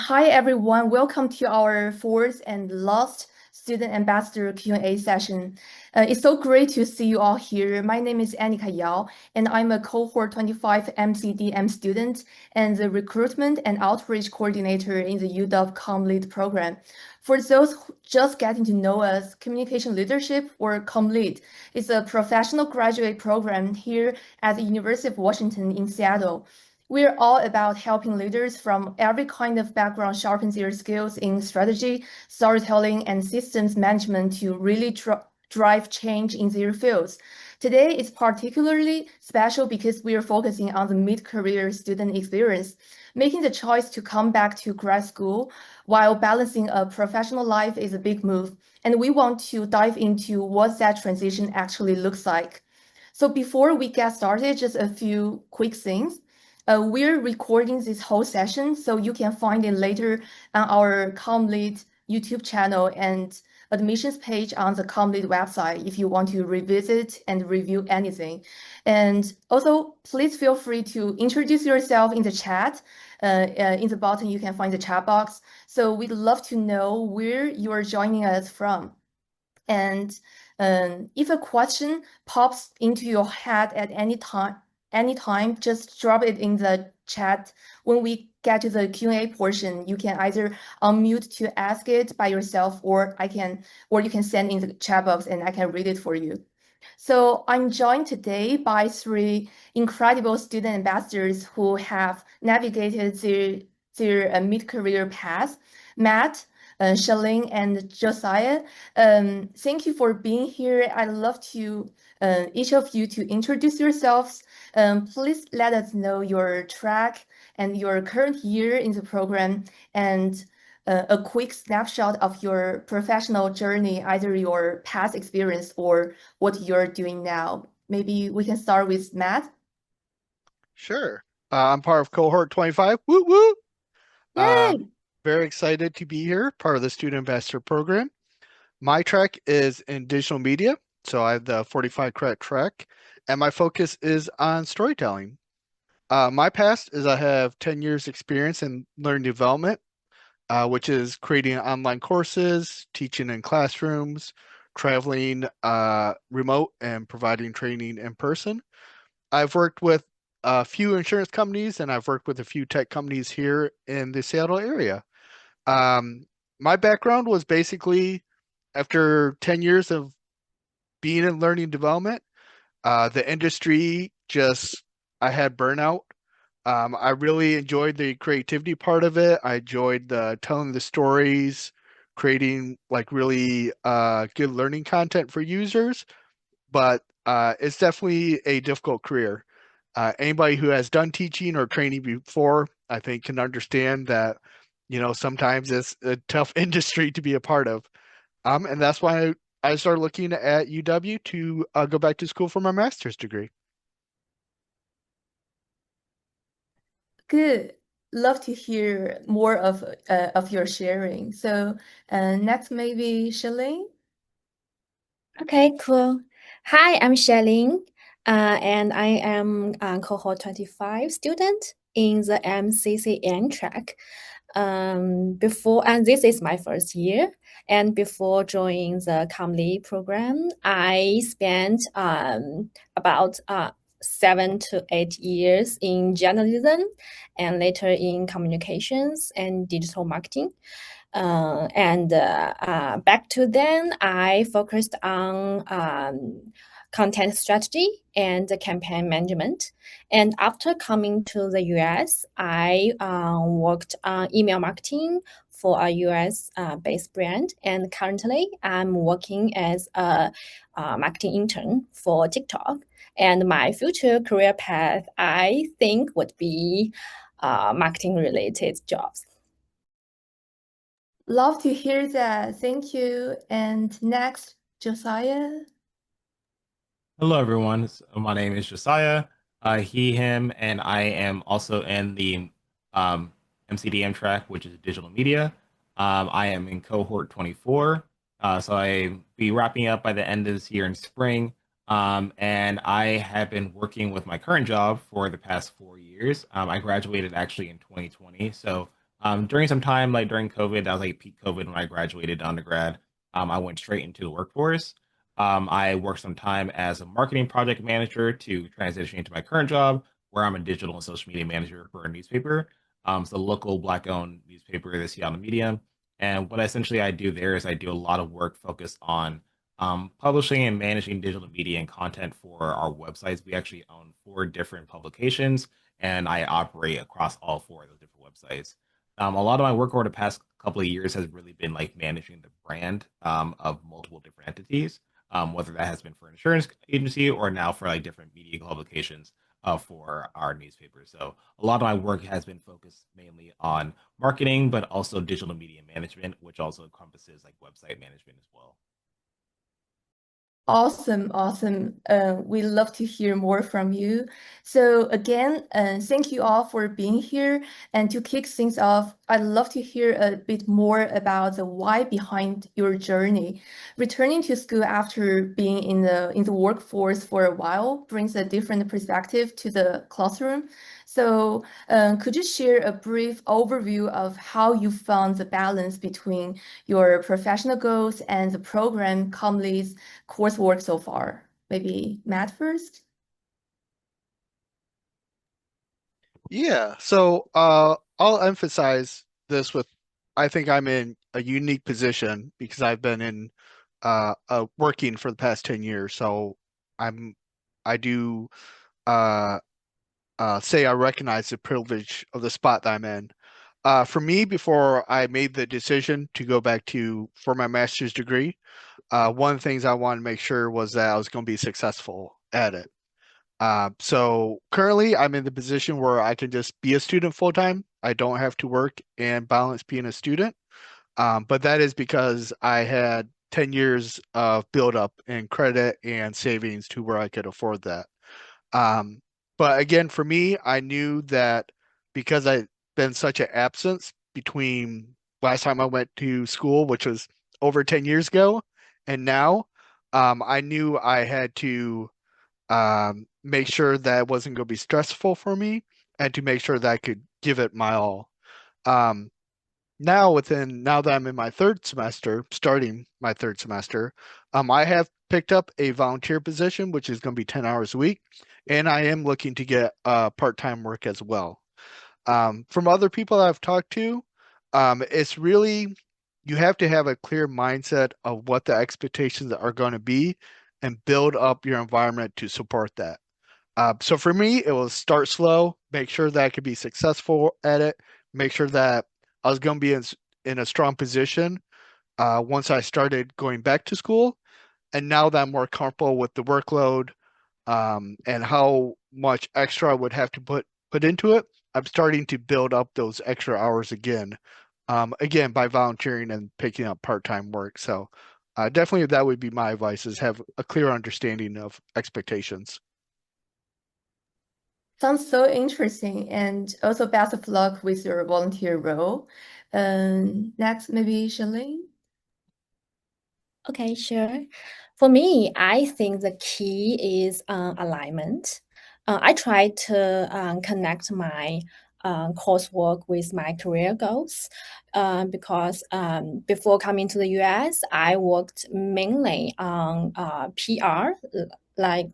Hi everyone, welcome to our fourth and last Student Ambassador Q&A session. It's so great to see you all here. My name is Annika Yao, and I'm a cohort 25 MCDM student and the recruitment and outreach coordinator in the UW ComLead program. For those just getting to know us, Communication Leadership, or ComLead, is a professional graduate program here at the University of Washington in Seattle. We're all about helping leaders from every kind of background sharpen their skills in strategy, storytelling, and systems management to really drive change in their fields. Today is particularly special because we are focusing on the mid-career student experience. Making the choice to come back to grad school while balancing a professional life is a big move, and we want to dive into what that transition actually looks like. So before we get started, just a few quick things. We're recording this whole session, so you can find it later on our ComLead YouTube channel and admissions page on the ComLead website if you want to revisit and review anything. And also, please feel free to introduce yourself in the chat. In the bottom, you can find the chat box. So we'd love to know where you are joining us from. And if a question pops into your head at any time, just drop it in the chat. When we get to the Q&A portion, you can either unmute to ask it by yourself, or you can send in the chat box and I can read it for you. So I'm joined today by three incredible student ambassadors who have navigated their mid-career path. Matt, Shalene, and Josiah, thank you for being here. I'd love to each of you to introduce yourselves. Please let us know your track and your current year in the program, and a quick snapshot of your professional journey, either your past experience or what you're doing now. Maybe we can start with Matt. Sure. I'm part of cohort 25. Woo woo. Yay! Very excited to be here, part of the Student Ambassador Program. My track is in digital media, so I have the 45 credit track, and my focus is on storytelling. My past is I have 10 years experience in learning development, which is creating online courses, teaching in classrooms, traveling remote, and providing training in person. I've worked with a few insurance companies and I've worked with a few tech companies here in the Seattle area. Um, my background was basically after 10 years of being in learning development, the industry just, I had burnout. I really enjoyed the creativity part of it. I enjoyed the telling the stories, creating like really good learning content for users, but it's definitely a difficult career. Anybody who has done teaching or training before, I think, can understand that, sometimes it's a tough industry to be a part of. And that's why I started looking at UW to go back to school for my master's degree. Good. Love to hear more of your sharing. So next, maybe Shalene. Okay, cool. Hi, I'm Shelling, and I am a cohort 25 student in the MCCN track. And this is my first year. And before joining the ComLead program, I spent about 7 to 8 years in journalism and later in communications and digital marketing. Back to then, I focused on content strategy and campaign management. And after coming to the US, I worked on email marketing for a US based brand. And currently, I'm working as a marketing intern for TikTok. And my future career path, I think, would be marketing related jobs. Love to hear that. Thank you. And next, Josiah. Hello, everyone. My name is Josiah, he, him, and I am also in the um, MCDM track, which is digital media. I am in cohort 24, so I be wrapping up by the end of this year in spring. And I have been working with my current job for the past 4 years. I graduated actually in 2020, so During some time, like during COVID, that was like peak COVID when I graduated undergrad. I went straight into the workforce. I worked some time as a marketing project manager to transition into my current job, where I'm a digital and social media manager for a newspaper. It's a local Black-owned newspaper, the Seattle Media. And what essentially I do there is I do a lot of work focused on publishing and managing digital media and content for our websites. We actually own 4 different publications, and I operate across all 4 of those different websites. A lot of my work over the past couple of years has really been like managing the brand of multiple different entities, whether that has been for an insurance agency or now for like different media publications for our newspaper. So a lot of my work has been focused mainly on marketing, but also digital media management, which also encompasses like website management as well. Awesome, awesome. We love to hear more from you. So again, thank you all for being here. And to kick things off, I'd love to hear a bit more about the why behind your journey. Returning to school after being in the workforce for a while brings a different perspective to the classroom. So could you share a brief overview of how you found the balance between your professional goals and the program Comly's coursework so far? Maybe Matt first? Yeah, so I'll emphasize this with I think I'm in a unique position because I've been in working for the past 10 years. So I do uh say I recognize the privilege of the spot that I'm in. For me, before I made the decision to go back for my master's degree, one of the things I wanted to make sure was that I was going to be successful at it. So currently, I'm in the position where I can just be a student full time. I don't have to work and balance being a student. But that is because I had 10 years of build up in credit and savings to where I could afford that. Um, but again, for me, I knew that because I'd been such an absence between last time I went to school, which was over 10 years ago, and now, I knew I had to make sure that it wasn't going to be stressful for me and to make sure that I could give it my all. Um, now that I'm in my third semester, starting my third semester, I have picked up a volunteer position, which is going to be 10 hours a week, and I am looking to get part-time work as well. From other people I've talked to, it's really you have to have a clear mindset of what the expectations are going to be and build up your environment to support that. So for me, it was start slow, make sure that I could be successful at it, make sure that I was going to be in a strong position once I started going back to school. And now that I'm more comfortable with the workload and how much extra I would have to put into it, I'm starting to build up those extra hours again, again by volunteering and picking up part-time work. So definitely that would be my advice: is have a clear understanding of expectations. Sounds so interesting. And also best of luck with your volunteer role. Next, maybe Shalene? Okay, sure. For me, I think the key is alignment. I try to connect my coursework with my career goals because before coming to the US, I worked mainly on PR, like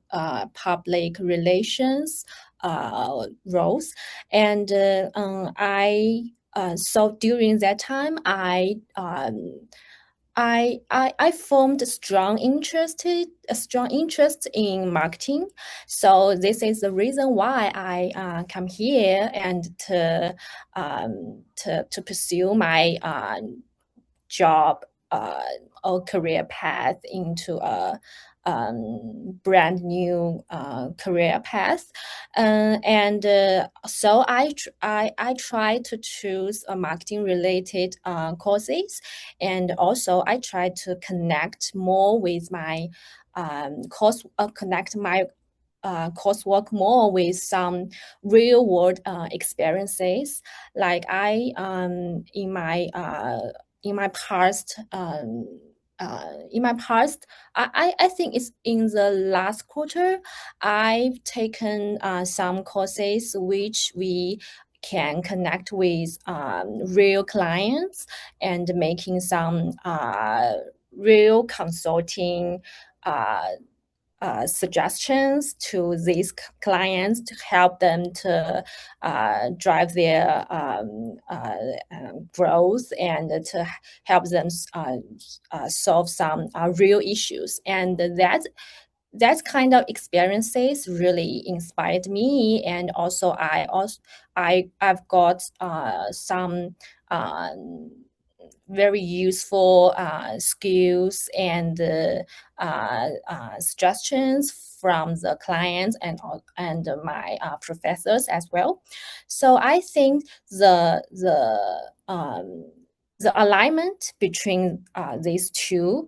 public relations roles. And so during that time, I formed a strong interest in marketing. So this is the reason why I come here and to pursue my job or career path into a brand new career path, so I try to choose a marketing related courses, and also I try to connect more with my coursework more with some real world experiences. Like in my past I think it's in the last quarter, I've taken some courses which we can connect with real clients and making some real consulting suggestions to these clients to help them to drive their growth and to help them solve some real issues. And that kind of experiences really inspired me. And also I've got some very useful skills and suggestions from the clients and my professors as well. So I think the alignment between these two,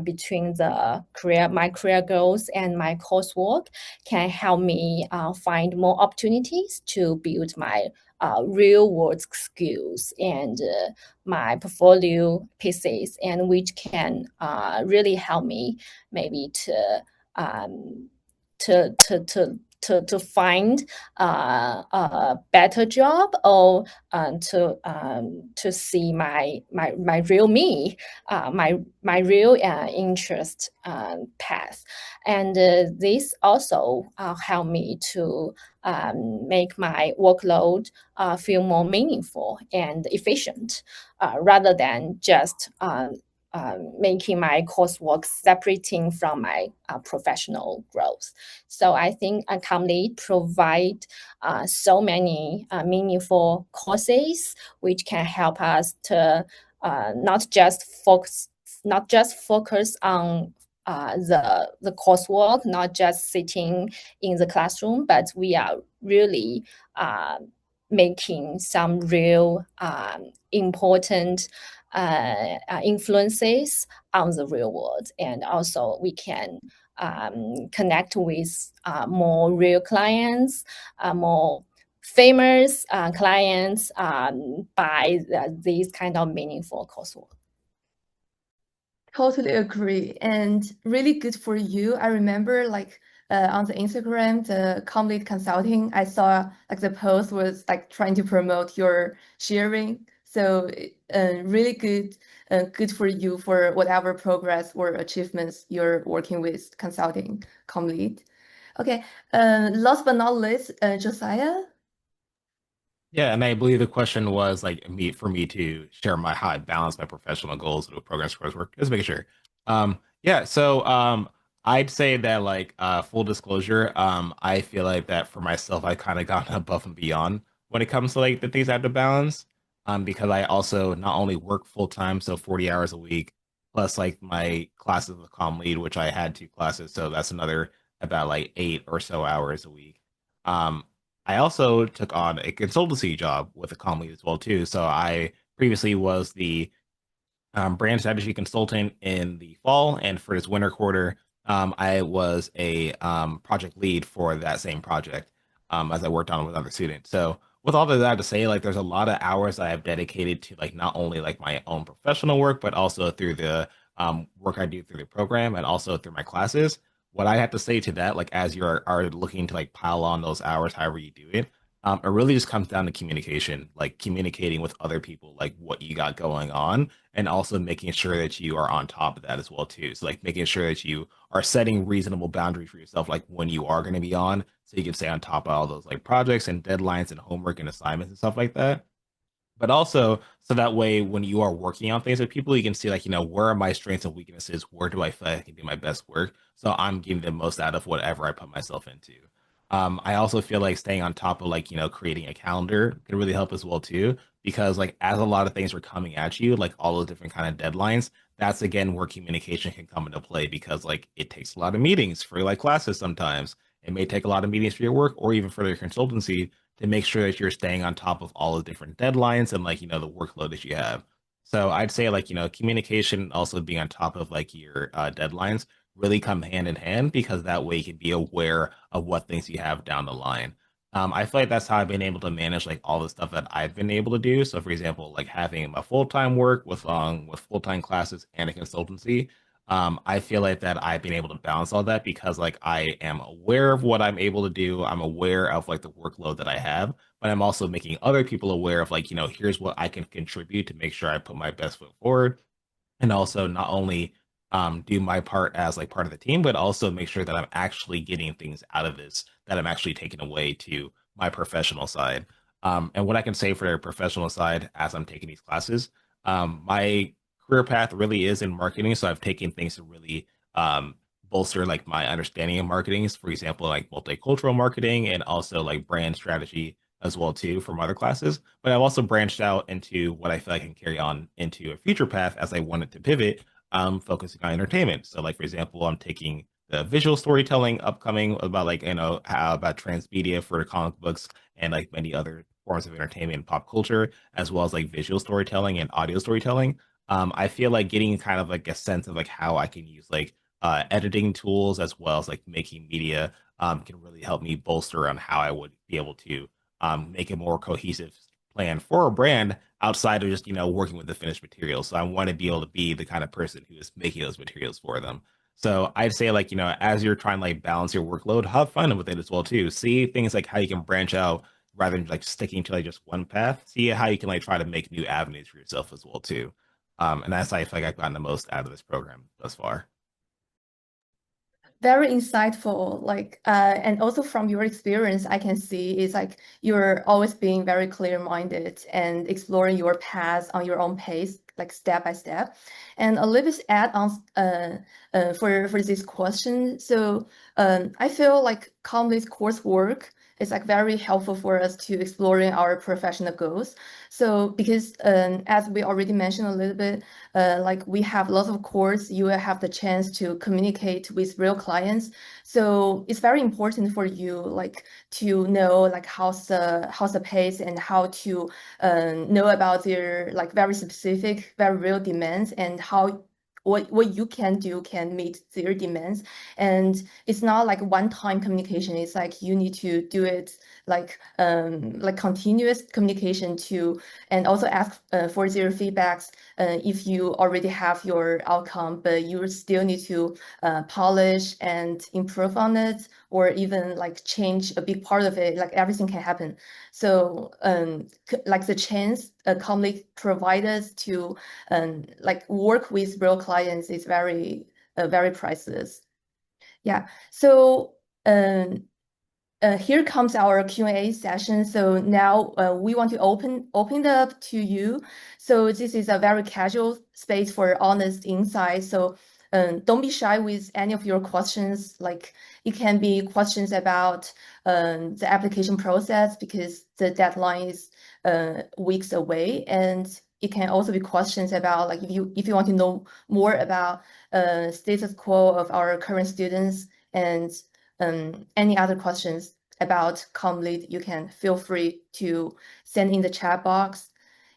between my career goals and my coursework, can help me find more opportunities to build my real world skills and my portfolio pieces, and which can really help me maybe to find a better job, or to see my real me, my real interest path. And this also help me to make my workload feel more meaningful and efficient, rather than just making my coursework separating from my professional growth. So I think CommLead provide so many meaningful courses which can help us to not just focus on the coursework, not just sitting in the classroom, but we are really making some real important influences on the real world. And also we can connect with more real clients, more famous clients by these kind of meaningful coursework. Totally agree, and really good for you. I remember like on the Instagram, the CommLead Consulting, I saw like the post was like trying to promote your sharing. So really good for you for whatever progress or achievements you're working with consulting CommLead. Okay, last but not least, Josiah. Yeah, and I believe the question was like for me to share how I balance my professional goals with progress coursework. Just making sure. Yeah, so I'd say that like full disclosure, I feel like that for myself, I kind of gotten above and beyond when it comes to like the things I have to balance. Because I also not only work full time, so 40 hours a week, plus like my classes with CommLead, which I had 2 classes, so that's another about like 8 or so hours a week. I also took on a consultancy job with a CommLead as well too. So I previously was the brand strategy consultant in the fall, and for this winter quarter, I was a project lead for that same project as I worked on it with other students. So with all of that to say, like there's a lot of hours that I've dedicated to like not only like my own professional work, but also through the work I do through the program and also through my classes. What I have to say to that, like as you are looking to like pile on those hours, however you do it, it really just comes down to communication, like communicating with other people, like what you got going on, and also making sure that you are on top of that as well too. So like making sure that you are setting reasonable boundaries for yourself, like when you are going to be on, so you can stay on top of all those like projects and deadlines and homework and assignments and stuff like that. But also, so that way, when you are working on things with people, you can see like, where are my strengths and weaknesses? Where do I feel like I can do my best work? So I'm giving the most out of whatever I put myself into. I also feel like staying on top of like, creating a calendar can really help as well too, because like as a lot of things are coming at you, like all those different kind of deadlines, that's again where communication can come into play, because like it takes a lot of meetings for like classes sometimes. It may take a lot of meetings for your work or even for your consultancy to make sure that you're staying on top of all the different deadlines and like, the workload that you have. So I'd say like, communication, also being on top of like your deadlines really come hand in hand, because that way you can be aware of what things you have down the line. I feel like that's how I've been able to manage like all the stuff that I've been able to do. So for example, like having my full-time work with full-time classes and a consultancy, I feel like that I've been able to balance all that because like I am aware of what I'm able to do. I'm aware of like the workload that I have, but I'm also making other people aware of like, here's what I can contribute to make sure I put my best foot forward. And also not only do my part as like part of the team, but also make sure that I'm actually getting things out of this that I'm actually taking away to my professional side. And what I can say for the professional side as I'm taking these classes, my career path really is in marketing. So I've taken things to really bolster like my understanding of marketing. For example, like multicultural marketing and also like brand strategy as well too from other classes. But I've also branched out into what I feel I can carry on into a future path as I wanted to pivot, focusing on entertainment. So like for example, I'm taking the visual storytelling upcoming about like how about transmedia for comic books and like many other forms of entertainment and pop culture, as well as like visual storytelling and audio storytelling. I feel like getting kind of like a sense of like how I can use like editing tools as well as like making media can really help me bolster on how I would be able to make a more cohesive plan for a brand outside of just working with the finished materials. So I want to be able to be the kind of person who is making those materials for them. So I'd say like as you're trying to like balance your workload, have fun with it as well too. See things like how you can branch out rather than like sticking to like just one path. See how you can like try to make new avenues for yourself as well too. And that's how I feel like I've gotten the most out of this program thus far. Very insightful, and also from your experience, I can see is like you're always being very clear-minded and exploring your path on your own pace, like step by step. And a little bit add on for this question. So I feel like Comly's coursework is like very helpful for us to exploring our professional goals. So because as we already mentioned a little bit, like we have lots of course, you will have the chance to communicate with real clients. So it's very important for you like to know like how's the pace and how to know about their like very specific, very real demands and how what you can do can meet their demands. And it's not like one-time communication. It's like you need to do it like continuous communication to and also ask for their feedbacks if you already have your outcome, but you still need to polish and improve on it, or even like change a big part of it. Like everything can happen. So like the chance Comly provide us to like work with real clients is very very priceless. Yeah. So here comes our Q&A session. So now we want to open it up to you. So this is a very casual space for honest insight. So don't be shy with any of your questions. Like it can be questions about the application process because the deadline is weeks away, and it can also be questions about like if you want to know more about status quo of our current students and any other questions about Comly, you can feel free to send in the chat box.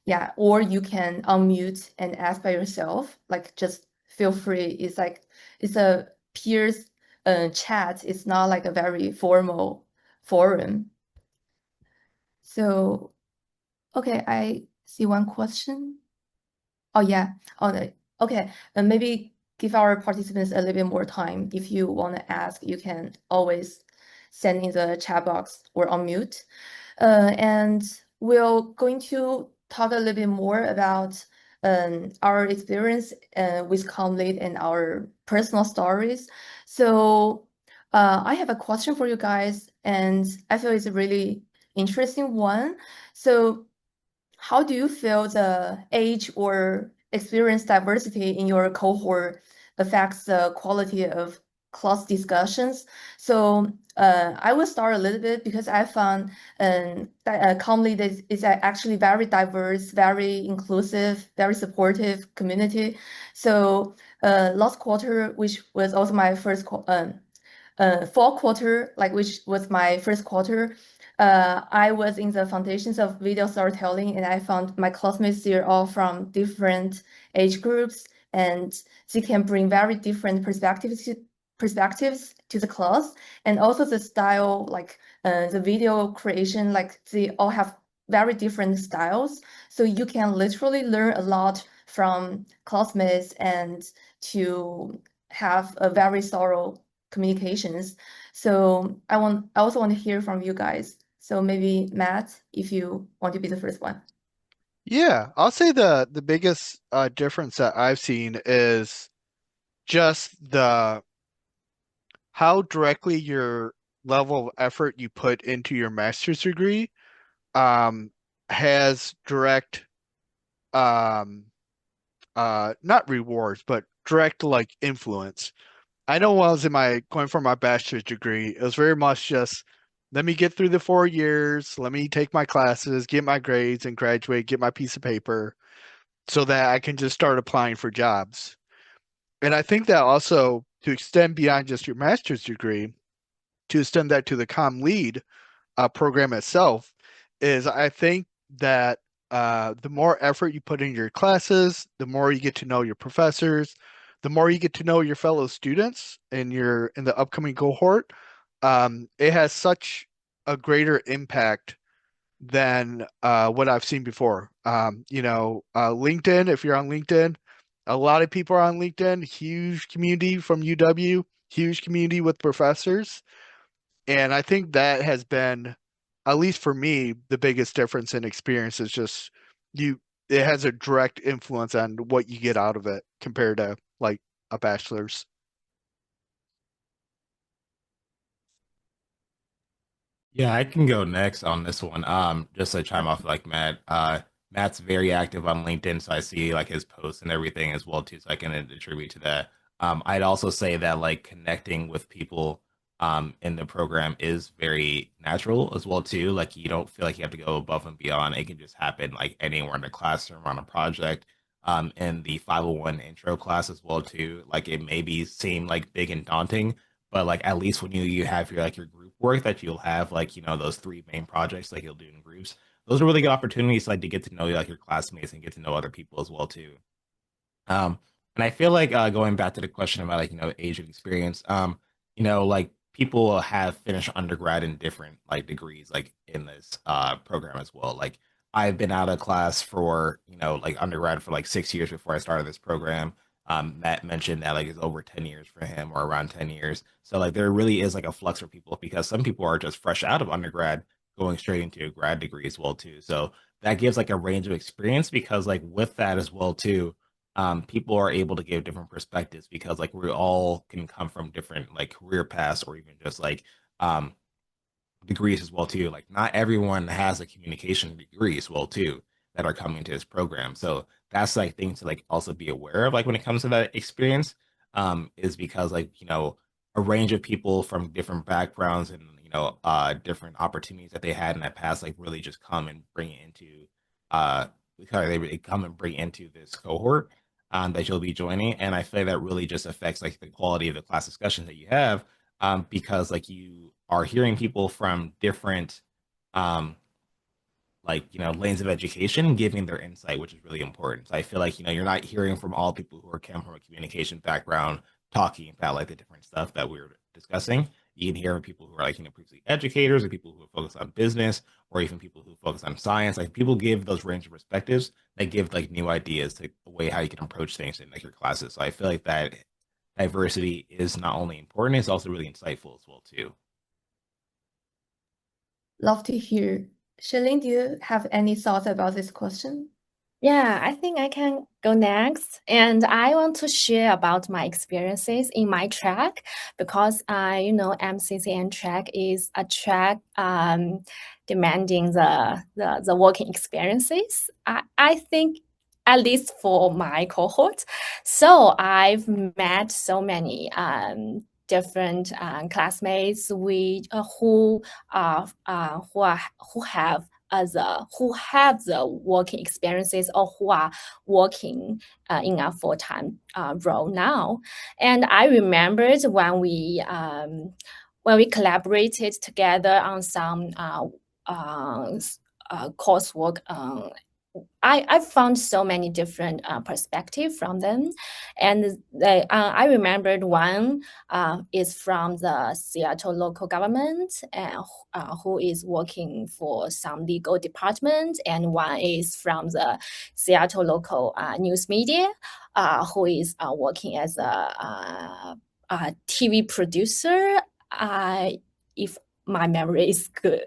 Yeah, or you can unmute and ask by yourself. Like just feel free. It's like it's a peers chat. It's not like a very formal forum. So okay, I see one question. Oh yeah. Okay. Maybe give our participants a little bit more time. If you want to ask, you can always send in the chat box or unmute. And we're going to talk a little bit more about our experience with Comly and our personal stories. So I have a question for you guys, and I feel it's a really interesting one. So how do you feel the age or experience diversity in your cohort affects the quality of class discussions? So I will start a little bit because I found that Comly is actually very diverse, very inclusive, very supportive community. So last quarter, which was also my first fall quarter, like which was my first quarter, I was in the foundations of video storytelling, and I found my classmates here all from different age groups, and they can bring very different perspectives to the class, and also the style, like the video creation, like they all have very different styles. So you can literally learn a lot from classmates and to have a very thorough communications. So I also want to hear from you guys. So maybe Matt, if you want to be the first one. Yeah, I'll say the biggest difference that I've seen is just how directly your level of effort you put into your master's degree has direct not rewards, but direct like influence. I know when I was going for my bachelor's degree, it was very much just let me get through the 4 years, let me take my classes, get my grades, and graduate, get my piece of paper, so that I can just start applying for jobs. And I think that also to extend beyond just your master's degree, to extend that to the ComLead program itself, is I think that the more effort you put in your classes, the more you get to know your professors, the more you get to know your fellow students in the upcoming cohort. It has such a greater impact than what I've seen before. LinkedIn, if you're on LinkedIn, a lot of people are on LinkedIn, huge community from UW, huge community with professors. And I think that has been, at least for me, the biggest difference in experience is just it has a direct influence on what you get out of it compared to like a bachelor's. Yeah, I can go next on this one. Just to chime off like Matt. Matt's very active on LinkedIn, so I see like his posts and everything as well too. So I can attribute to that. I'd also say that like connecting with people in the program is very natural as well too. Like you don't feel like you have to go above and beyond. It can just happen like anywhere in the classroom on a project. In the 501 intro class as well too. Like it maybe seem like big and daunting, but like at least when you have your group work that you'll have like those three main projects like you'll do in groups, those are really good opportunities like to get to know like your classmates and get to know other people as well too. And I feel like going back to the question about like age and experience, like people have finished undergrad in different like degrees like in this program as well. Like I've been out of class for like undergrad for like 6 years before I started this program. Matt mentioned that like it's over 10 years for him or around 10 years. So like there really is like a flux for people because some people are just fresh out of undergrad going straight into a grad degree as well too. So that gives like a range of experience because like with that as well too, people are able to give different perspectives because like we all can come from different like career paths or even just like um degrees as well too. Like not everyone has a communication degree as well too that are coming to this program. So that's like things to like also be aware of like when it comes to that experience, is because like a range of people from different backgrounds and different opportunities that they had in that past like really just come and bring it into because they really come and bring into this cohort that you'll be joining. And I feel like that really just affects like the quality of the class discussions that you have, because like you are hearing people from different um, like lanes of education giving their insight, which is really important. So I feel like you're not hearing from all people who are come from a communication background talking about like the different stuff that we are discussing. You can hear from people who are like previously educators or people who focus on business or even people who focus on science. Like people give those range of perspectives that give like new ideas to the way how you can approach things in like your classes. So I feel like that diversity is not only important, it's also really insightful as well too. Love to hear. Shalene, do you have any thoughts about this question? Yeah, I think I can go next. And I want to share about my experiences in my track because MCCN track is a track demanding the working experiences. I think at least for my cohort. So I've met so many different classmates who have the working experiences or who are working in a full-time role now. And I remembered when we collaborated together on some coursework I found so many different perspectives from them, and I remembered one is from the Seattle local government, who is working for some legal department, and one is from the Seattle local news media, who is working as a TV producer. If my memory is good,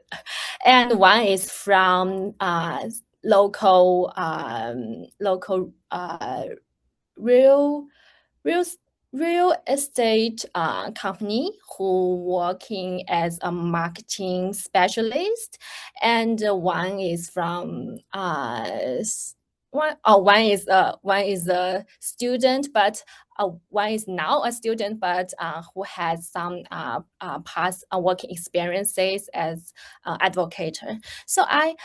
and one is from local real estate company who working as a marketing specialist, and one is from one is a student, but one is now a student, but who has some past working experiences as advocate. So I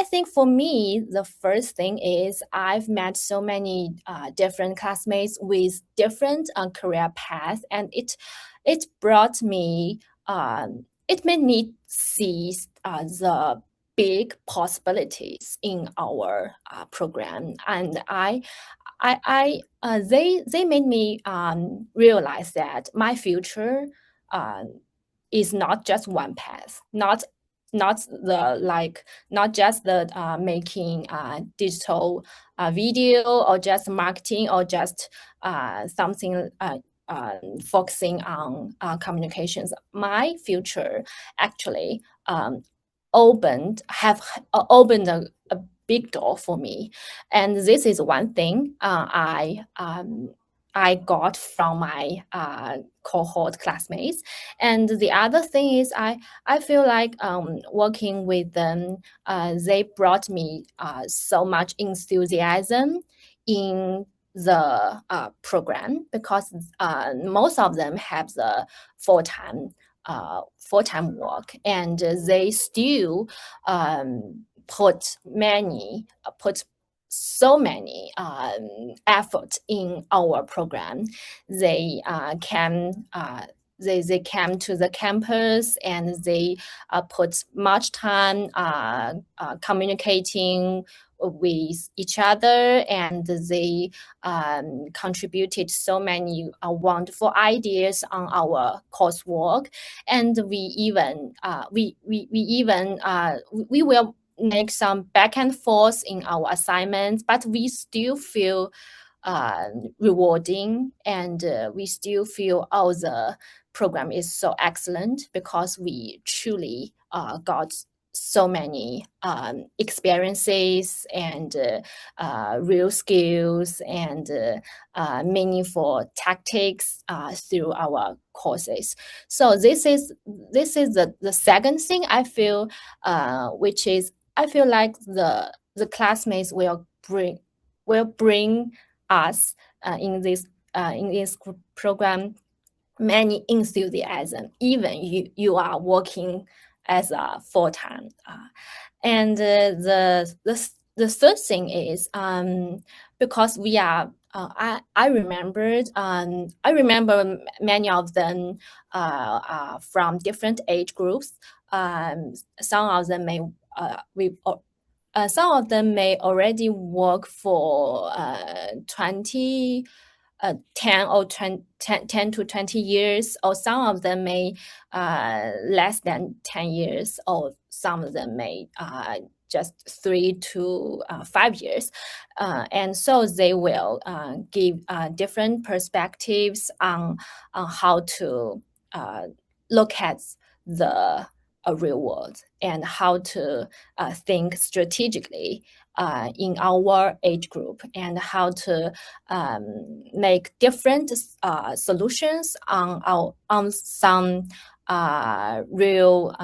think for me, the first thing is I've met so many different classmates with different career paths, and it brought me it made me see the big possibilities in our program, and they made me realize that my future is not just one path, not just the making digital video, or just marketing, or just something focusing on communications. My future actually opened a big door for me, and this is one thing I got from my cohort classmates. And the other thing is I feel like working with them, they brought me so much enthusiasm in the program, because most of them have the full-time work, and they still put so many effort in our program. They came to the campus, and they put much time communicating with each other, and they contributed so many wonderful ideas on our coursework. And we even we will make some back and forth in our assignments, but we still feel rewarding, and we still feel, oh, the program is so excellent, because we truly got so many experiences and real skills and meaningful tactics through our courses. So this is the second thing I feel, which is I feel like the classmates will bring us in this program many enthusiasm, even you are working as a full-time. And the third thing is because we are I remember many of them from different age groups. Some of them may some of them may already work for 10 to 20 years, or some of them may less than 10 years, or some of them may just 3 to 5 years. And so they will give different perspectives on how to look at the real world, and how to think strategically in our age group, and how to make different solutions on some real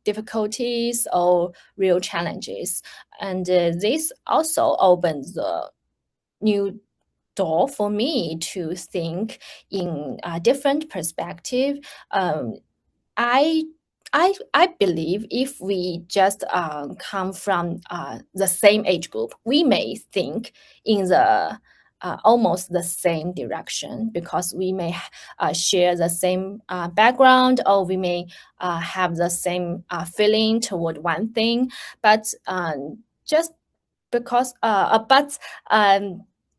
difficulties or real challenges. And this also opens the new door for me to think in a different perspective. I believe if we just come from the same age group, we may think in the almost the same direction, because we may share the same background, or we may have the same feeling toward one thing. But just because but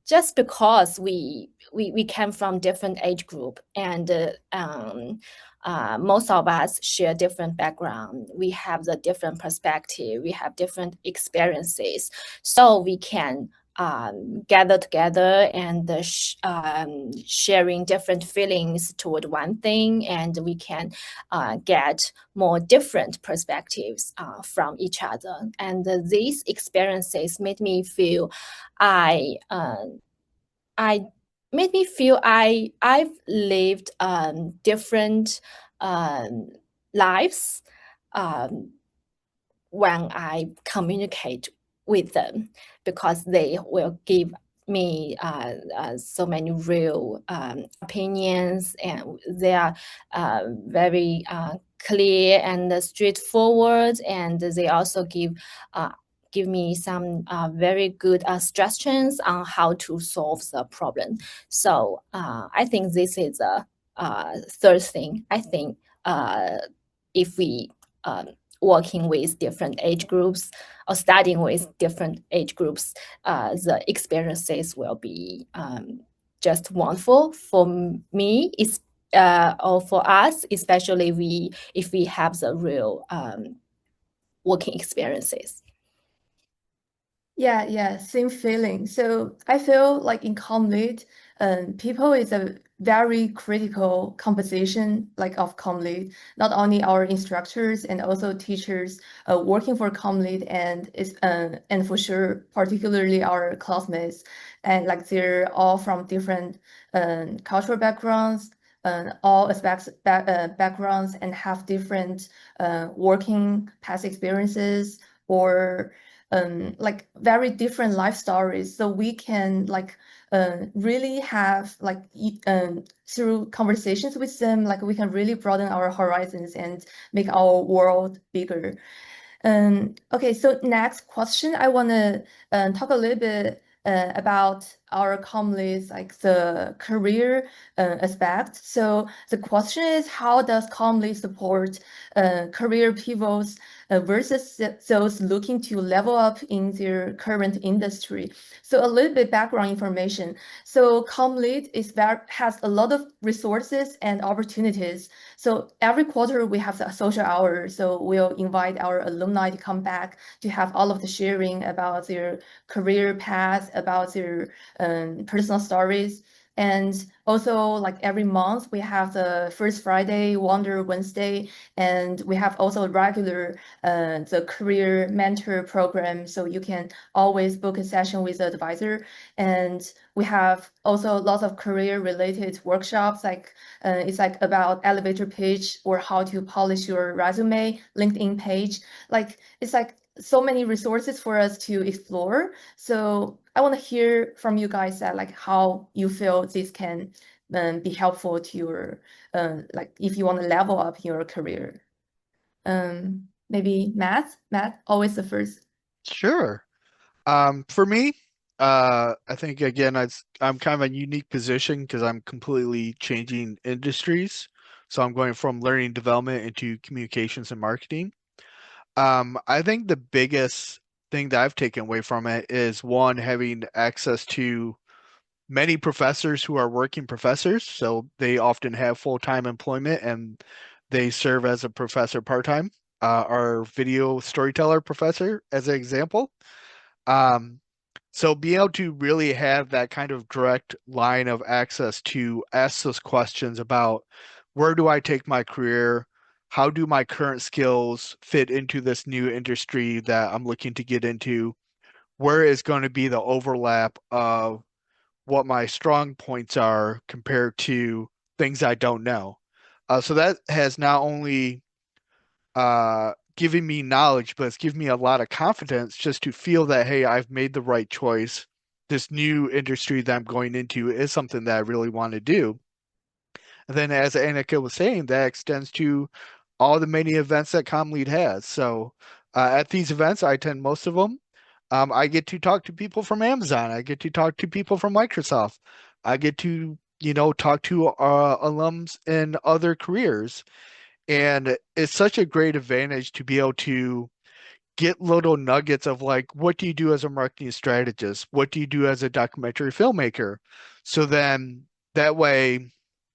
just because we came from different age group, and most of us share different background. We have the different perspective. We have different experiences, so we can gather together and sharing different feelings toward one thing, and we can get more different perspectives from each other. And these experiences made me feel I've lived different lives when I communicate with them, because they will give me so many real opinions, and they are very clear and straightforward, and they also give me some very good suggestions on how to solve the problem. So I think this is the third thing. I think if we working with different age groups or studying with different age groups, the experiences will be just wonderful for me, or for us, especially if we have the real working experiences. Yeah, same feeling. So I feel like in CommLead, people is a very critical composition like of CommLead. Not only our instructors and also teachers working for CommLead, and for sure, particularly our classmates, and like they're all from different cultural backgrounds, all aspects backgrounds, and have different working past experiences, or like very different life stories. So we can like really have like through conversations with them, like we can really broaden our horizons and make our world bigger. Okay, so next question, I want to talk a little bit about our CommLead, like the career aspect. So the question is, how does CommLead support career pivots versus those looking to level up in their current industry? So a little bit background information. So CommLead has a lot of resources and opportunities. So every quarter we have the social hour. So we'll invite our alumni to come back to have all of the sharing about their career path, about their personal stories. And also, like every month, we have the First Friday, Wonder Wednesday, and we have also regular the career mentor program. So you can always book a session with the advisor. And we have also lots of career-related workshops, like it's like about elevator pitch or how to polish your resume, LinkedIn page. Like it's like so many resources for us to explore. So I want to hear from you guys that like how you feel this can be helpful to your like if you want to level up your career. Maybe Matt, always the first. Sure. For me, I think again, I'm kind of a unique position because I'm completely changing industries. So I'm going from learning development into communications and marketing. I think the biggest thing that I've taken away from it is one, having access to many professors who are working professors. So they often have full-time employment and they serve as a professor part-time. Our video storyteller professor, as an example. So being able to really have that kind of direct line of access to ask those questions about where do I take my career? How do my current skills fit into this new industry that I'm looking to get into? Where is going to be the overlap of what my strong points are compared to things I don't know? So that has not only giving me knowledge, but it's given me a lot of confidence just to feel that, hey, I've made the right choice. This new industry that I'm going into is something that I really want to do. And then, as Annika was saying, that extends to all the many events that CommLead has. So at these events, I attend most of them. I get to talk to people from Amazon. I get to talk to people from Microsoft. I get to, talk to alums in other careers. And it's such a great advantage to be able to get little nuggets of like, what do you do as a marketing strategist? What do you do as a documentary filmmaker? So then that way,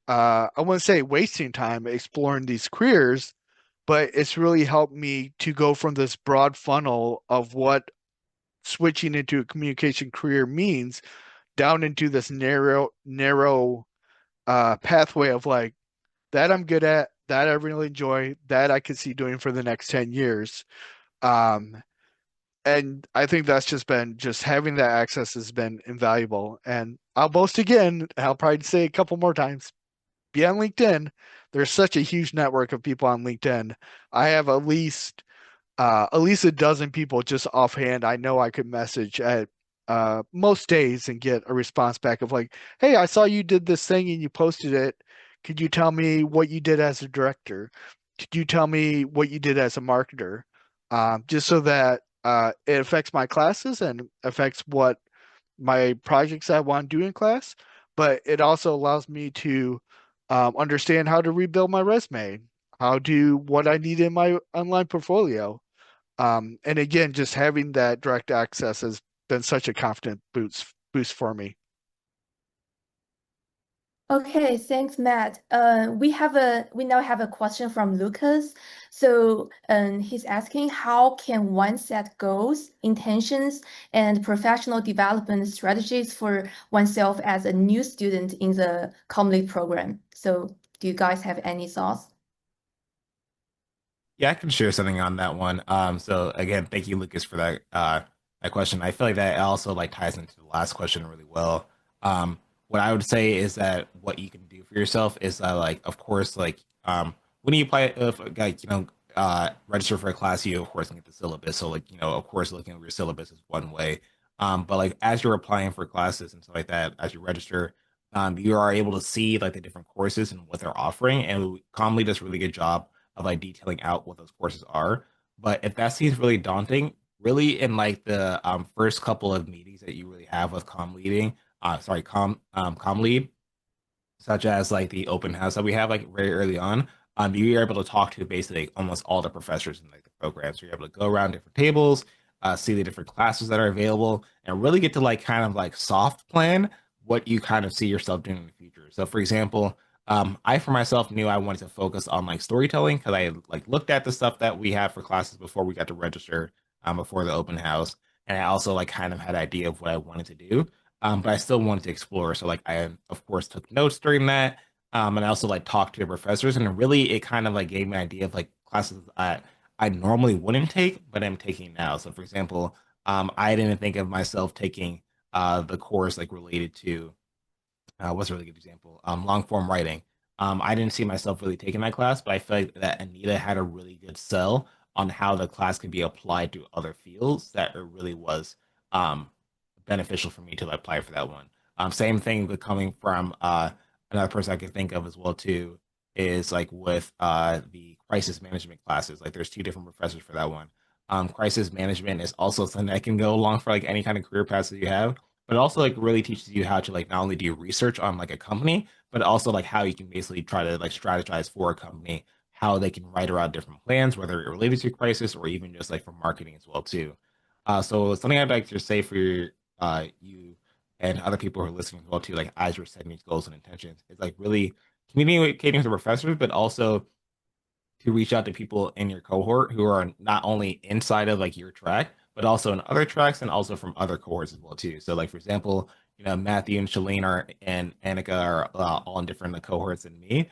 I wouldn't say wasting time exploring these careers, but it's really helped me to go from this broad funnel of what switching into a communication career means down into this narrow pathway of like that I'm good at, that I really enjoy, that I could see doing for the next 10 years. Um, and I think that's just having that access has been invaluable. And I'll boast again, I'll probably say a couple more times, be on LinkedIn. There's such a huge network of people on LinkedIn. I have at least a dozen people just offhand I know I could message at most days and get a response back of like, hey, I saw you did this thing and you posted it. Could you tell me what you did as a director? Could you tell me what you did as a marketer? Just so that it affects my classes and affects what my projects I want to do in class, but it also allows me to understand how to rebuild my resume, how to what I need in my online portfolio. And again, just having that direct access has been such a confident boost for me. Okay, thanks, Matt. We now have a question from Lucas. So he's asking, how can one set goals, intentions, and professional development strategies for oneself as a new student in the CommLead program? So do you guys have any thoughts? Yeah, I can share something on that one. So again, thank you, Lucas, for that question. I feel like that also like ties into the last question really well. What I would say is that what you can do for yourself is that like, of course, like when you apply, if like register for a class, you of course look at the syllabus. So like of course, looking over your syllabus is one way. But like as you're applying for classes and stuff like that, as you register, you are able to see like the different courses and what they're offering, and Commonly does a really good job of like detailing out what those courses are. But if that seems really daunting, really in like the first couple of meetings that you really have with com lead, such as like the open house that we have like very early on, you're able to talk to basically almost all the professors in like the program. So you're able to go around different tables, see the different classes that are available, and really get to like kind of like soft plan what you kind of see yourself doing in the future. So for example, I for myself knew I wanted to focus on like storytelling because I like looked at the stuff that we had for classes before we got to register, before the open house, and I also like kind of had an idea of what I wanted to do. But I still wanted to explore. So like I of course took notes during that. And I also like talked to the professors, and really it kind of like gave me an idea of like classes I normally wouldn't take, but I'm taking now. So for example, I didn't think of myself taking the course like related to what's a really good example? Long form writing. I didn't see myself really taking that class, but I feel like that Anita had a really good sell on how the class could be applied to other fields that it really was um, beneficial for me to apply for that one. Same thing with coming from another person I could think of as well too is like with the crisis management classes. Like there's two different professors for that one. Crisis management is also something that can go along for like any kind of career paths that you have, but it also like really teaches you how to like not only do research on like a company, but also like how you can basically try to like strategize for a company, how they can write around different plans, whether it related to crisis or even just like for marketing as well too. So something I'd like to say for you and other people who are listening as well too, like as you're setting these goals and intentions, is like really communicating with the professors, but also to reach out to people in your cohort who are not only inside of like your track, but also in other tracks and also from other cohorts as well too. So like for example, Matthew and Shalene are and Annika are all in different like, cohorts than me.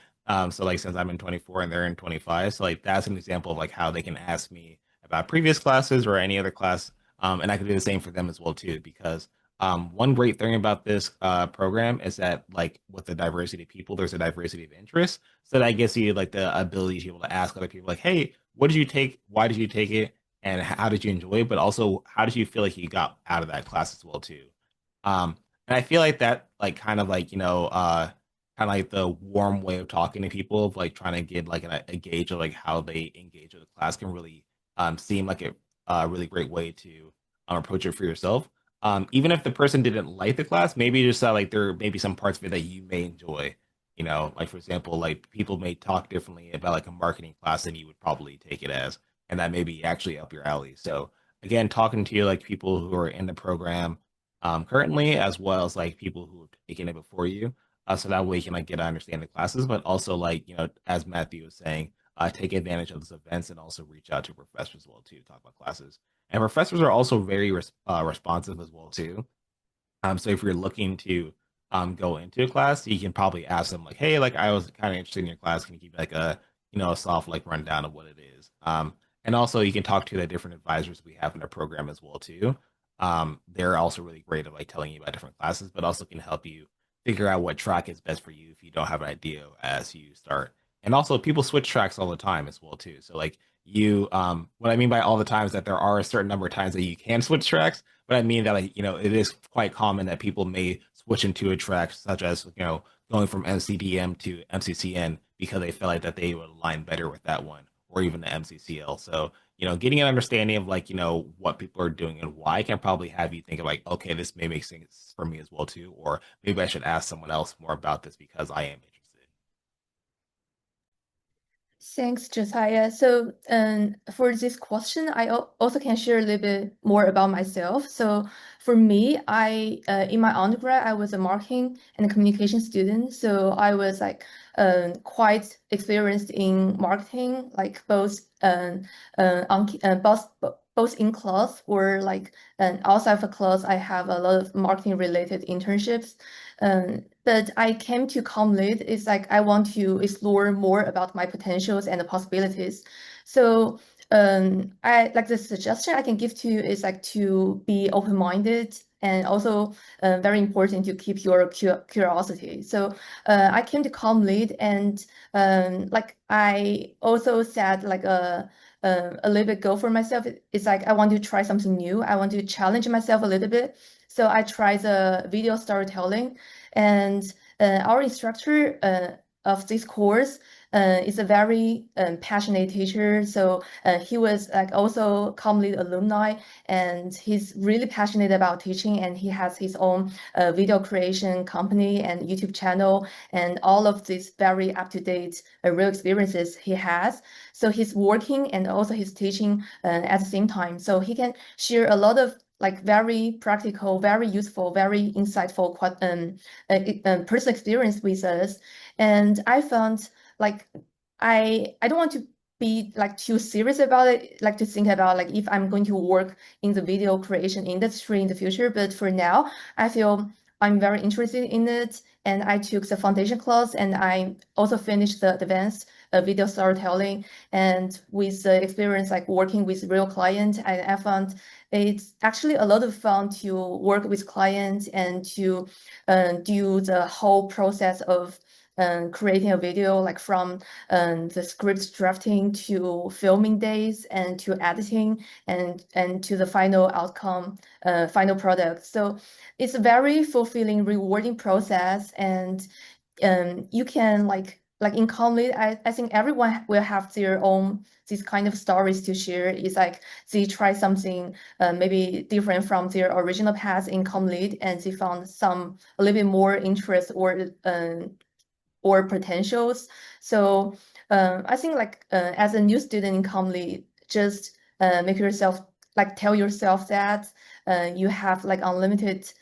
So like since I'm in 24 and they're in 25, so like that's an example of like how they can ask me about previous classes or any other class, and I can do the same for them as well too. Because one great thing about this program is that like with the diversity of people, there's a diversity of interests. So that gives you like the ability to be able to ask other people like, hey, what did you take? Why did you take it? And how did you enjoy it? But also, how did you feel like you got out of that class as well too? And I feel like that like kind of like kind of like the warm way of talking to people of like trying to get like a gauge of like how they engage with the class can really seem like a really great way to approach it for yourself. Even if the person didn't like the class, maybe just like there may be some parts of it that you may enjoy. Like for example, like people may talk differently about like a marketing class than you would probably take it as. and that may be actually up your alley. So again, talking to like people who are in the program currently, as well as like people who have taken it before you, so that way you can like get to understand the classes, but also like as Matthew was saying, take advantage of these events and also reach out to professors as well too, talk about classes. And professors are also very responsive as well too. So if you're looking to go into a class, you can probably ask them like, hey, like I was kind of interested in your class. Can you give me like a a soft like rundown of what it is? And also you can talk to the different advisors we have in our program as well too. They're also really great at like telling you about different classes, but also can help you figure out what track is best for you if you don't have an idea as you start. And also people switch tracks all the time as well too. So like what I mean by all the time is that there are a certain number of times that you can switch tracks, but I mean that like it is quite common that people may switch into a track such as going from MCDM to MCCN because they feel like that they would align better with that one or even the MCCL. So getting an understanding of like what people are doing and why can probably have you think of like, okay, this may make sense for me as well too, or maybe I should ask someone else more about this because I am interested. Thanks, Josiah. So, for this question, I also can share a little bit more about myself. So, for me, in my undergrad, I was a marketing and communication student. So, I was like quite experienced in marketing, like both in class or like outside of class. I have a lot of marketing related internships. But I came to CommLead. It's like I want to explore more about my potentials and the possibilities. So I like the suggestion I can give to you is like to be open-minded and also very important to keep your curiosity. So I came to CommLead and like I also set like a little bit goal for myself. It's like I want to try something new. I want to challenge myself a little bit. So I tried the video storytelling, and our instructor of this course is a very passionate teacher. So he was like also CommLead alumni, and he's really passionate about teaching. And he has his own video creation company and YouTube channel, and all of these very up-to-date real experiences he has. So he's working and also he's teaching at the same time. So he can share a lot of like very practical, very useful, very insightful personal experience with us. And I found like I don't want to be like too serious about it, like to think about like if I'm going to work in the video creation industry in the future. But for now, I feel I'm very interested in it. And I took the foundation class and I also finished the advanced video storytelling. And with the experience like working with real clients, I found it's actually a lot of fun to work with clients and to do the whole process of creating a video, like from the script drafting to filming days and to editing and to the final outcome, final product. So it's a very fulfilling, rewarding process, and you can like in CommLead, I think everyone will have their own these kind of stories to share. It's like they try something maybe different from their original path in CommLead, and they found some a little bit more interest or potentials. So I think like as a new student in CommLead, just make yourself like tell yourself that you have like unlimited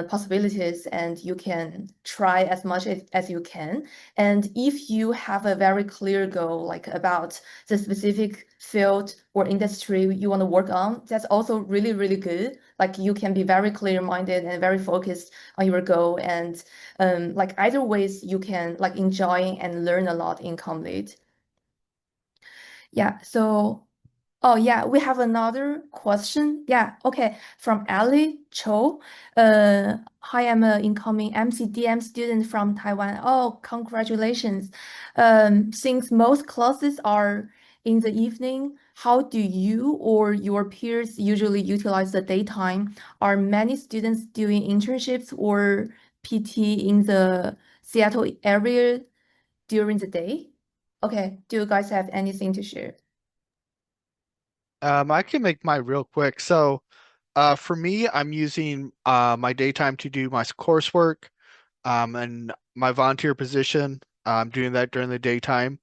possibilities and you can try as much as you can. And if you have a very clear goal like about the specific field or industry you want to work on, that's also really, really good. Like you can be very clear-minded and very focused on your goal. And like either ways you can like enjoy and learn a lot in CommLead. Yeah, so oh yeah, we have another question. Yeah, okay, from Ali Cho. Hi, I'm an incoming MCDM student from Taiwan. Oh, congratulations. Since most classes are in the evening, how do you or your peers usually utilize the daytime? Are many students doing internships or PT in the Seattle area during the day? Okay, do you guys have anything to share? I can make mine real quick. So, for me, I'm using my daytime to do my coursework, and my volunteer position. I'm doing that during the daytime.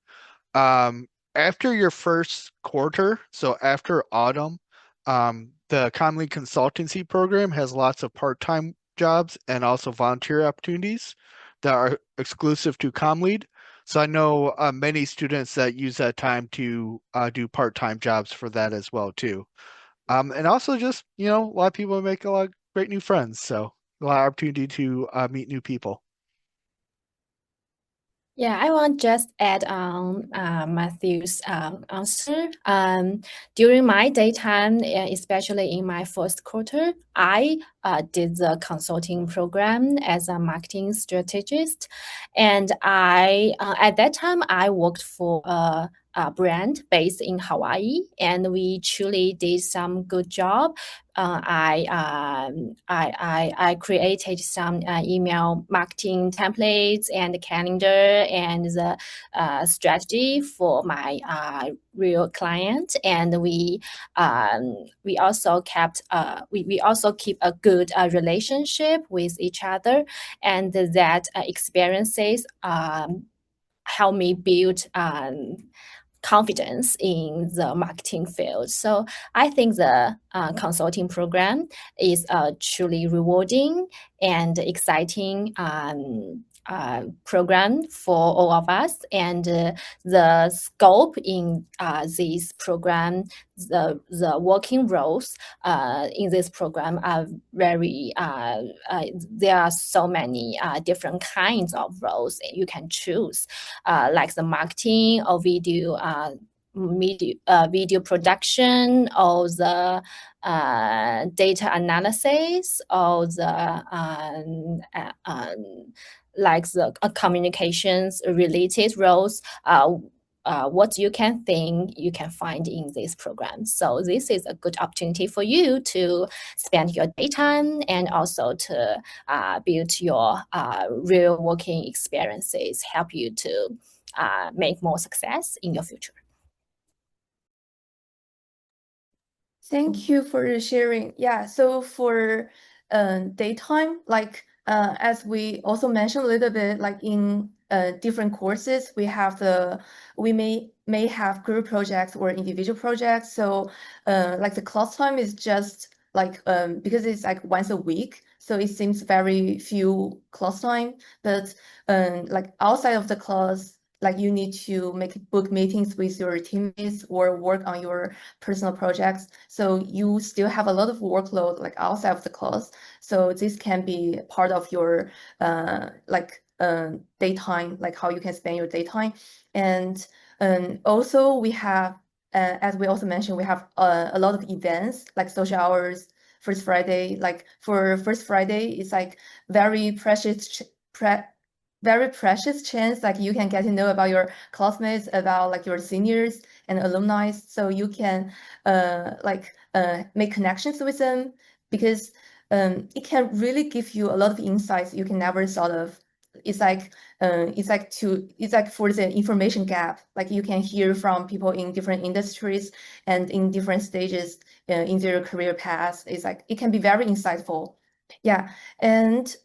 after your first quarter, so after autumn, the Comlead Consultancy Program has lots of part-time jobs and also volunteer opportunities that are exclusive to Comlead. So I know many students that use that time to do part-time jobs for that as well too. And also just, a lot of people make a lot of great new friends. So a lot of opportunity to meet new people. Yeah, I want just add on Matthew's answer. During my daytime, especially in my first quarter, I did the consulting program as a marketing strategist, and I at that time I worked for a brand based in Hawaii, and we truly did some good job. I created some email marketing templates and calendar and the strategy for my real client, and we also kept we also keep a good relationship with each other, and that experiences help me build confidence in the marketing field. So I think the consulting program is truly rewarding and exciting program for all of us. And the scope in this program, the working roles in this program are very, there are so many different kinds of roles you can choose, like the marketing or video video production, or the data analysis, or the like the communications related roles. What you can think you can find in this program. So this is a good opportunity for you to spend your daytime and also to build your real working experiences, help you to make more success in your future. Thank you for sharing. Yeah, so for daytime, like as we also mentioned a little bit, like in different courses, we may have group projects or individual projects. So like the class time is just like because it's like once a week, so it seems very few class time. But like outside of the class, like you need to book meetings with your teammates or work on your personal projects. So you still have a lot of workload like outside of the class. So this can be part of your daytime, like how you can spend your daytime. And also we have, as we also mentioned, we have a lot of events like social hours, First Friday. Like for First Friday, it's like very precious chance, like you can get to know about your classmates, about like your seniors and alumni, so you can make connections with them, because it can really give you a lot of insights you can never thought of. It's like for the information gap, like you can hear from people in different industries and in different stages in their career paths. It's like it can be very insightful. Yeah, and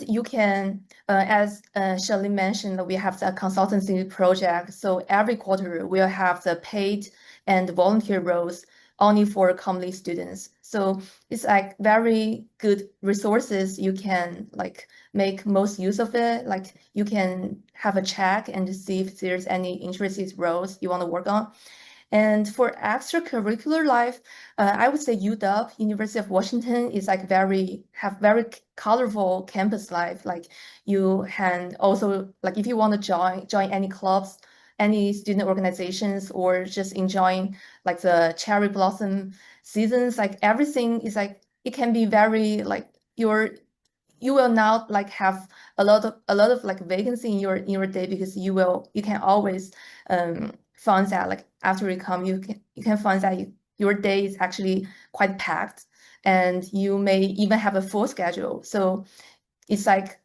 you can, as Shirley mentioned, we have the consultancy project. So every quarter we'll have the paid and volunteer roles only for Comlead students. So it's like very good resources. You can like make most use of it. Like you can have a check and see if there's any interested roles you want to work on. And for extracurricular life, I would say UW, University of Washington, is like have very colorful campus life. Like you can also, like if you want to join any clubs, any student organizations, or just enjoying like the cherry blossom seasons, like everything is like it can be very like you will not like have a lot of like vacancy in your day, because you can always find that like after you come you can find that your day is actually quite packed, and you may even have a full schedule. So it's like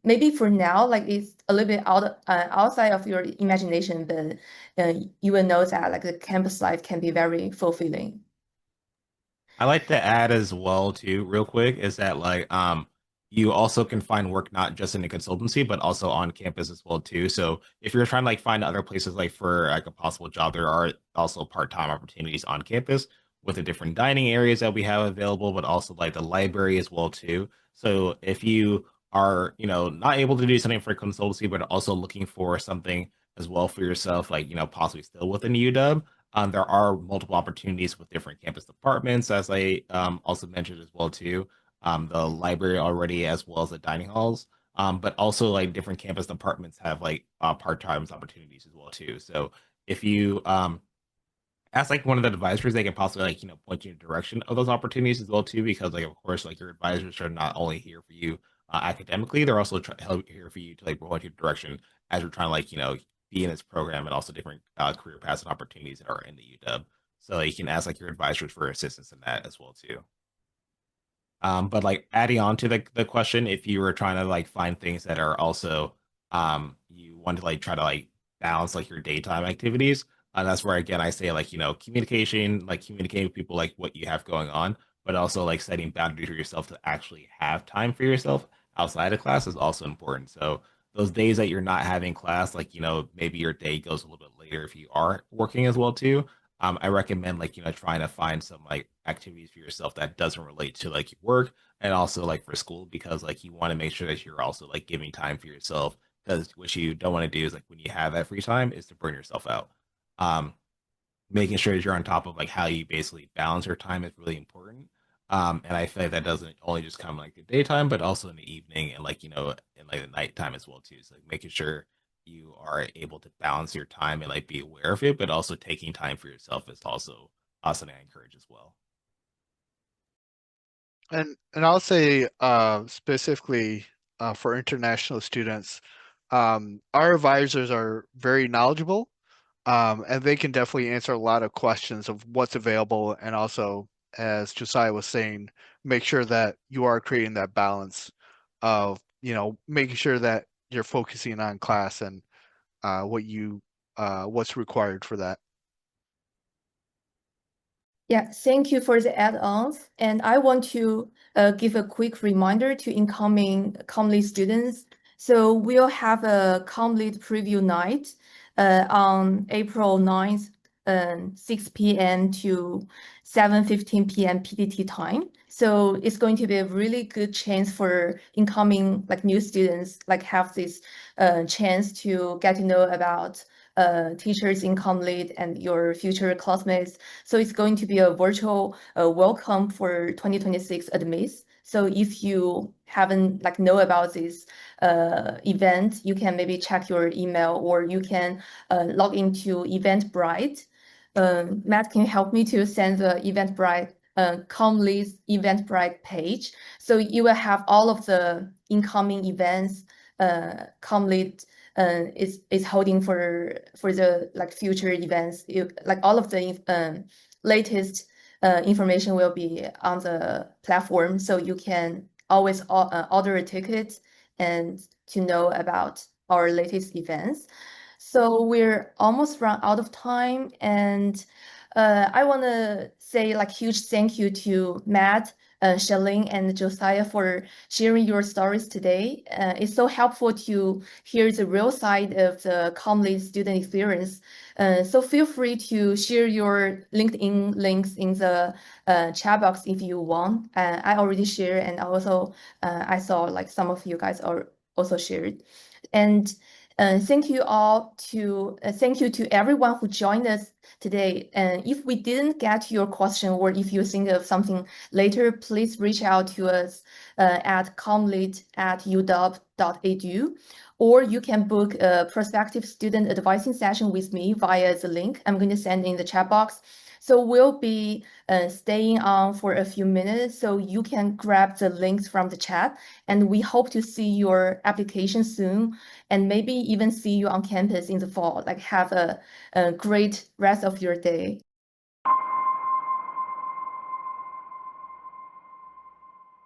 maybe for now like it's a little bit outside of your imagination, but you will know that like the campus life can be very fulfilling. I like to add as well too, real quick, is that like you also can find work not just in a consultancy, but also on campus as well too. So if you're trying to like find other places like for like a possible job, there are also part-time opportunities on campus with the different dining areas that we have available, but also like the library as well too. So if you are, not able to do something for consultancy, but also looking for something as well for yourself, like, possibly still within UW, there are multiple opportunities with different campus departments, as I also mentioned as well too, the library already as well as the dining halls. But also like different campus departments have like part-time opportunities as well too. So if you ask like one of the advisors, they can possibly like point you in the direction of those opportunities as well too, because like of course like your advisors are not only here for you academically, they're also here for you to like point you in the direction as you're trying to like be in this program, and also different career paths and opportunities that are in the UW. So you can ask like your advisors for assistance in that as well too. But like adding on to the question, if you were trying to like find things that are also you want to like try to like balance like your daytime activities, and that's where again I say like communication, like communicating with people like what you have going on, but also like setting boundaries for yourself to actually have time for yourself outside of class is also important. So those days that you're not having class, like maybe your day goes a little bit later if you are working as well too. I recommend like trying to find some like activities for yourself that doesn't relate to like your work and also like for school, because like you want to make sure that you're also like giving time for yourself, because what you don't want to do is like when you have that free time is to burn yourself out. Um, Making sure that you're on top of like how you basically balance your time is really important. And I feel like that doesn't only just come like the daytime, but also in the evening and like in like the nighttime as well too. So like making sure you are able to balance your time and like be aware of it, but also taking time for yourself is also something I encourage as well. And I'll say specifically for international students, our advisors are very knowledgeable, and they can definitely answer a lot of questions of what's available, and also, as Josiah was saying, make sure that you are creating that balance of making sure that you're focusing on class and what's required for that. Yeah, thank you for the add-ons. And I want to give a quick reminder to incoming CommLead students. So we'll have a CommLead preview night on April 9th, 6 p.m. to 7:15 p.m. PDT time. So it's going to be a really good chance for incoming like new students like have this chance to get to know about teachers in CommLead and your future classmates. So it's going to be a virtual welcome for 2026 admits. So if you haven't like know about this event, you can maybe check your email, or you can log into Eventbrite. Matt, can you help me to send the Eventbrite CommLead Eventbrite page? So you will have all of the incoming events CommLead is holding for the like future events. Like all of the latest information will be on the platform, so you can always order a ticket and to know about our latest events. So we're almost run out of time, and I want to say like huge thank you to Matt, Shalene, and Josiah for sharing your stories today. It's so helpful to hear the real side of the CommLead student experience. So feel free to share your LinkedIn links in the chat box if you want. I already shared, and also I saw like some of you guys are also shared. And thank you to everyone who joined us today. And if we didn't get to your question, or if you think of something later, please reach out to us at commlead@uw.edu, or you can book a prospective student advising session with me via the link I'm going to send in the chat box. So we'll be staying on for a few minutes, so you can grab the links from the chat, and we hope to see your application soon, and maybe even see you on campus in the fall. Like have a great rest of your day.